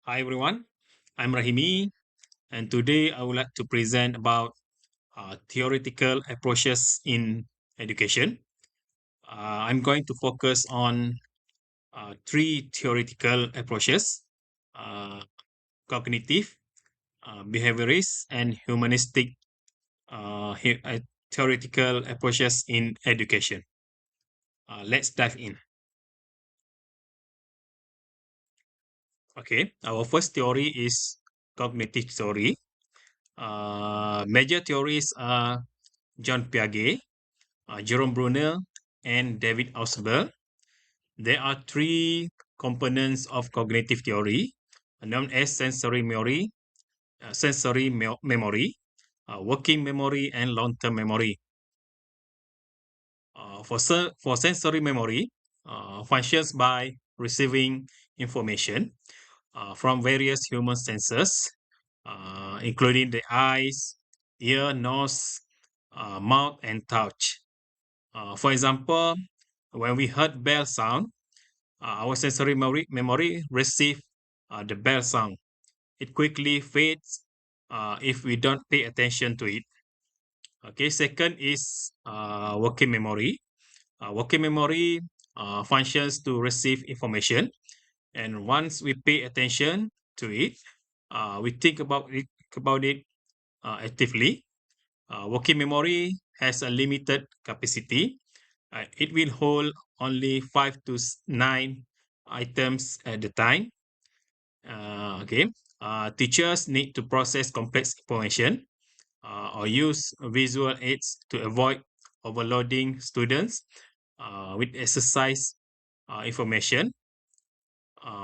Hi everyone, I'm Rahimi, and today I would like to present about theoretical approaches in education. I'm going to focus on three theoretical approaches: uh, cognitive, behaviorist, and humanistic theoretical approaches in education. Let's dive in. Okay, our first theory is cognitive theory. Major theories are John Piaget, Jerome Bruner, and David Ausubel. There are three components of cognitive theory known as sensory memory, working memory, and long-term memory. For sensory memory, functions by receiving information from various human senses, including the eyes, ear, nose, mouth, and touch. For example, when we heard bell sound, our sensory memory receive the bell sound. It quickly fades if we don't pay attention to it. Okay, second is working memory. Working memory functions to receive information, and once we pay attention to it, we think about it actively. Working memory has a limited capacity. It will hold only 9 items at the time. Okay. Teachers need to process complex information or use visual aids to avoid overloading students with exercise information.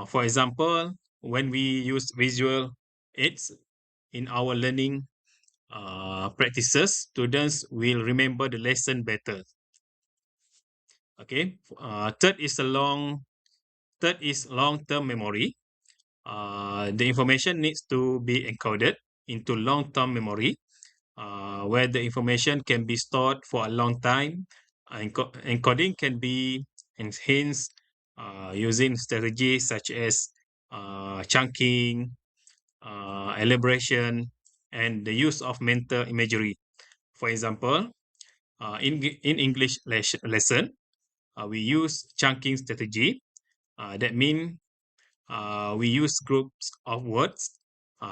For example, when we use visual aids in our learning practices, students will remember the lesson better. Okay. Third is long-term memory. The information needs to be encoded into long-term memory, where the information can be stored for a long time. Encoding can be enhanced using strategies such as chunking, elaboration, and the use of mental imagery. For example, in English lesson, we use chunking strategy. That means we use groups of words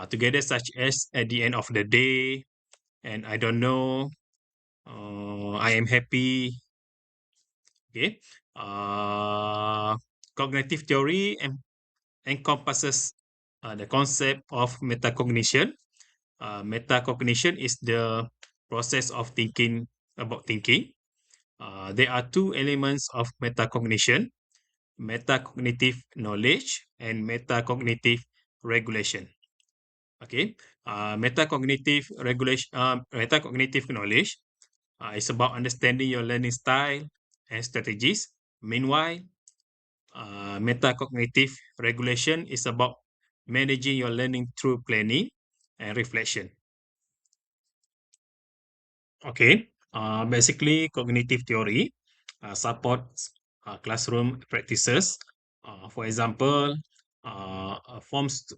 together, such as at the end of the day, and I don't know, I am happy. Okay. Uh, Cognitive theory encompasses the concept of metacognition. Metacognition is the process of thinking about thinking. There are two elements of metacognition: metacognitive knowledge and metacognitive regulation. Okay. Metacognitive knowledge is about understanding your learning style and strategies. Meanwhile, metacognitive regulation is about managing your learning through planning and reflection. Okay. Basically, cognitive theory supports classroom practices. For example, forms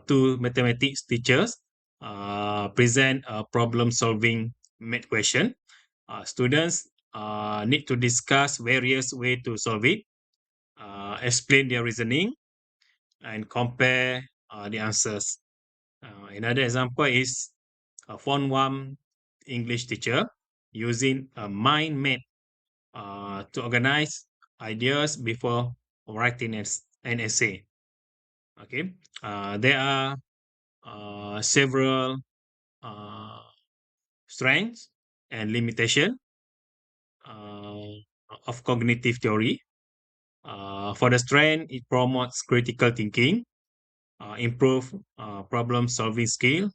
to mathematics teachers present a problem-solving math question. Students need to discuss various ways to solve it, explain their reasoning, and compare the answers. Another example is a Form 1 English teacher using a mind map to organize ideas before writing an essay. Okay, there are several uh, strengths and limitation uh, of cognitive theory. For the strength, it promotes critical thinking, improve problem-solving skill,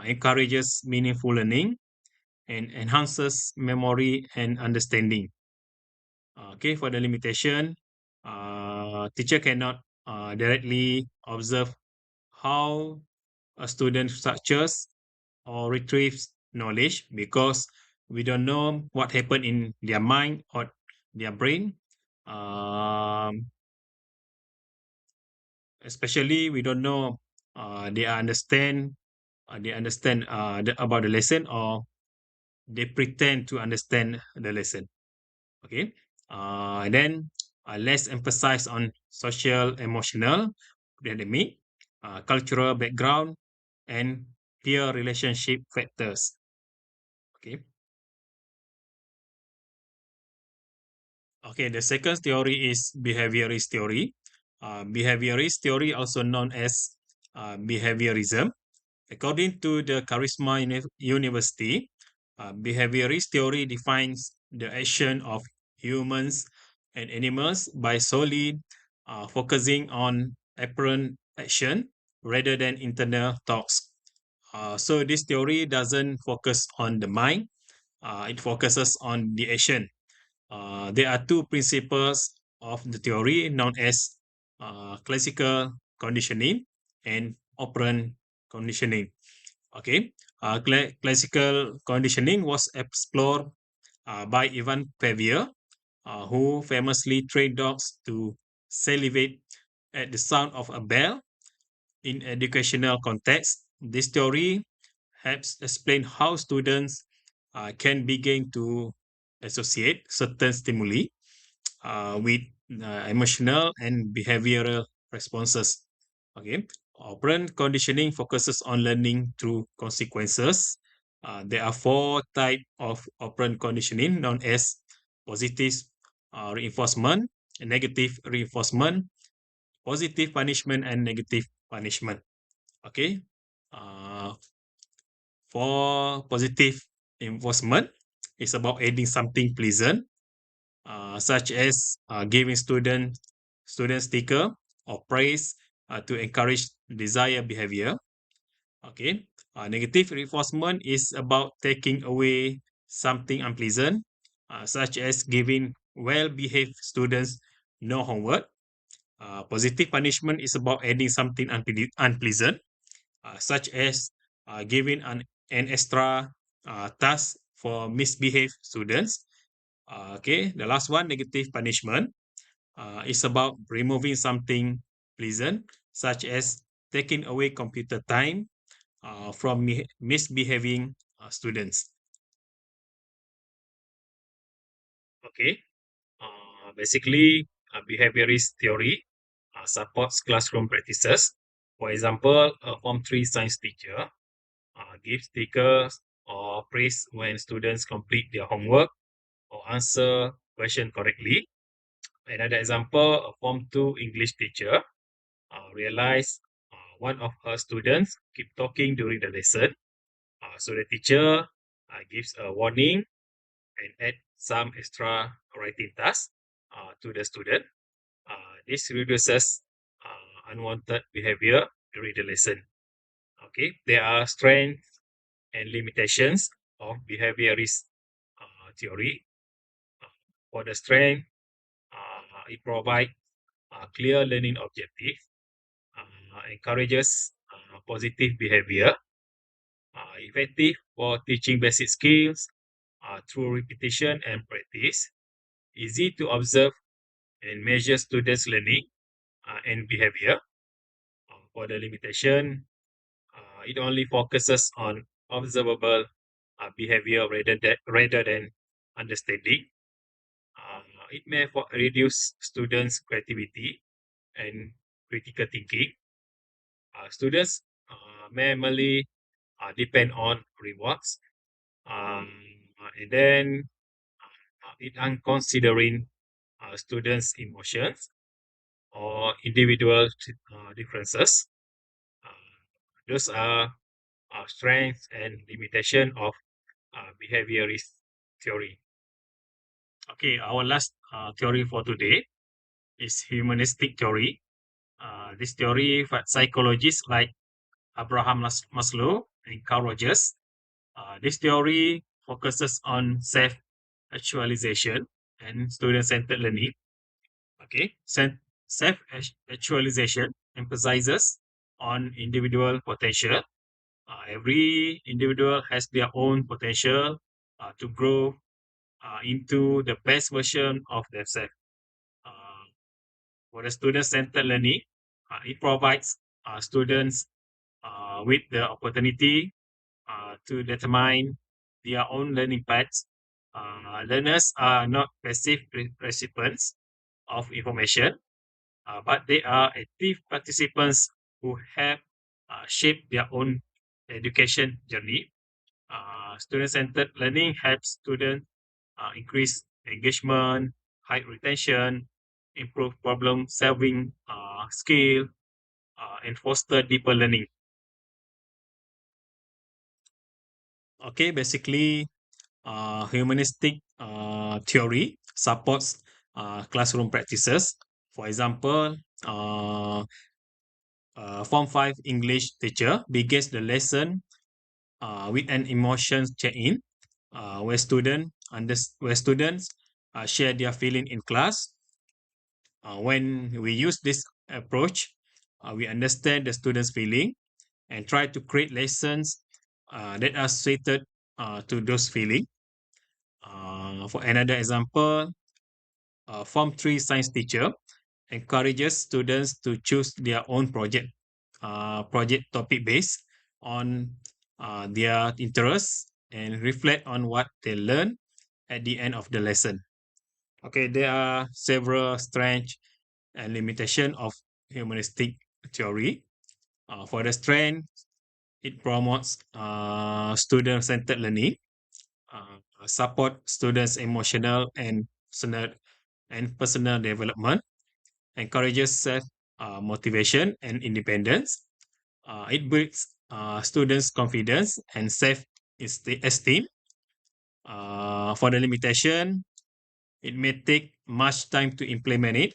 encourages meaningful learning, and enhances memory and understanding. Okay, for the limitation, teacher cannot directly observe how a student structures or retrieves knowledge because we don't know what happened in their mind or their brain. Um, especially we don't know they understand about the lesson, or they pretend to understand the lesson. Okay. And then less emphasis on social, emotional, academic, cultural background, and peer relationship factors. Okay. Okay. The second theory is behaviorist theory. Behaviorist theory, also known as behaviorism. According to the Charisma University, behaviorist theory defines the action of humans and animals by solely focusing on apparent action rather than internal thoughts. So this theory doesn't focus on the mind; it focuses on the action. There are two principles of the theory known as classical conditioning and operant conditioning. Okay, classical conditioning was explored by Ivan Pavier, who famously trained dogs to salivate at the sound of a bell in educational context. This theory helps explain how students can begin to associate certain stimuli with emotional and behavioral responses. Okay. Operant conditioning focuses on learning through consequences. There are four types of operant conditioning known as positive reinforcement, negative reinforcement, positive punishment, and negative punishment. Okay. Uh, for positive reinforcement, it's about adding something pleasant, such as giving student sticker or praise to encourage desired behavior. Okay. Negative reinforcement is about taking away something unpleasant, such as giving well-behaved students no homework. Positive punishment is about adding something unpleasant, such as giving an extra task for misbehaved students. Okay, the last one, negative punishment, is about removing something pleasant, such as taking away computer time from misbehaving students. Okay, basically, behaviorist theory supports classroom practices. For example, a Form 3 science teacher gives stickers or praise when students complete their homework or answer question correctly. Another example, a Form 2 English teacher realized one of her students keep talking during the lesson. So the teacher gives a warning and add some extra writing tasks to the student. This reduces unwanted behavior during the lesson. Okay, there are strengths and limitations of behaviorist theory. Uh, for the strength, it provides a clear learning objective, encourages positive behavior, effective for teaching basic skills through repetition and practice, easy to observe and measure students' learning and behavior. For the limitation, it only focuses on observable behavior rather than understanding. Uh, it may reduce students' creativity and critical thinking. Students may mainly depend on rewards, um, and then it unconsidering students' emotions or individual differences. Uh, those are strengths and limitation of behaviorist theory. Okay, our last theory for today is humanistic theory. This theory, psychologists like Abraham Maslow and Carl Rogers. This theory focuses on self-actualization and student-centered learning. Okay, self-actualization emphasizes on individual potential. Every individual has their own potential to grow into the best version of themselves. Uh, for the student-centered learning, It provides students with the opportunity to determine their own learning paths. Learners are not passive recipients of information, but they are active participants who have shaped their own education journey. Student-centered learning helps students increase engagement, high retention, improve problem-solving skill, and foster deeper learning. Okay, basically, humanistic theory supports classroom practices. For example, uh, Form 5 English teacher begins the lesson with an emotions check-in, where students share their feeling in class. When we use this approach, we understand the students' feeling and try to create lessons that are suited to those feelings. For another example, Form 3 science teacher encourages students to choose their own project topic based on their interests and reflect on what they learn at the end of the lesson. Okay, there are several strengths and limitation of humanistic theory. For the strength, it promotes student-centered learning, support students' emotional and personal development, encourages self motivation and independence. It builds students' confidence and self esteem. For the limitation, it may take much time to implement it.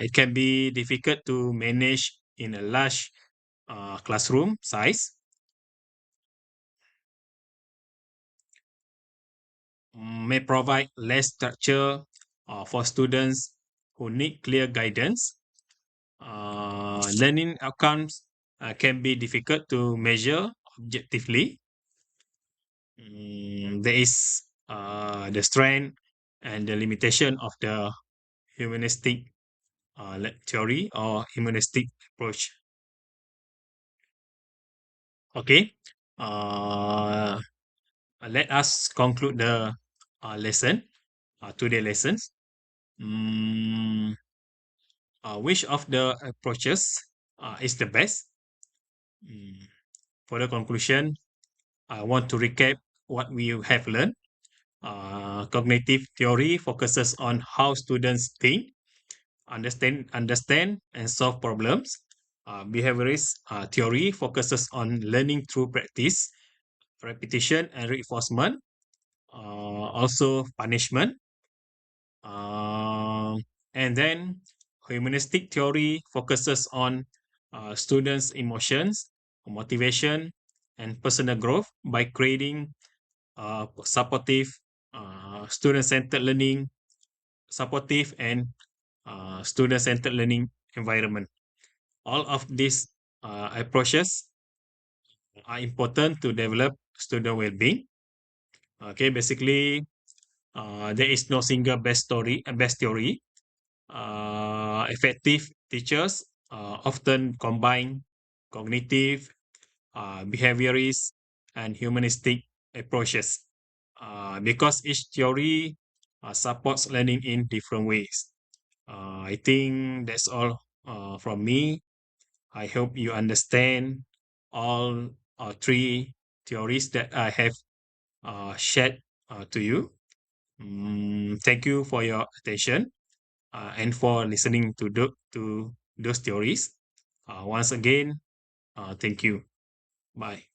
It can be difficult to manage in a large classroom size. May provide less structure for students who need clear guidance. Learning outcomes can be difficult to measure objectively. There is the strength and the limitation of the humanistic theory or humanistic approach. Okay, uh, let us conclude the lesson, today lessons. Mm, which of the approaches is the best? Mm, for the conclusion, I want to recap what we have learned. Cognitive theory focuses on how students think, understand, and solve problems. Behaviorist theory focuses on learning through practice, repetition, and reinforcement. Also, punishment. Uh, and then, humanistic theory focuses on students' emotions, motivation, and personal growth by creating supportive, student-centered learning, supportive and student-centered learning environment. All of these approaches are important to develop student well-being. Okay, basically, there is no single best theory. Effective teachers often combine cognitive, behaviorist, and humanistic approaches because each theory supports learning in different ways. I think that's all from me. I hope you understand all three theories that I have shared to you. Thank you for your attention and for listening to those theories. Once again, thank you. Bye.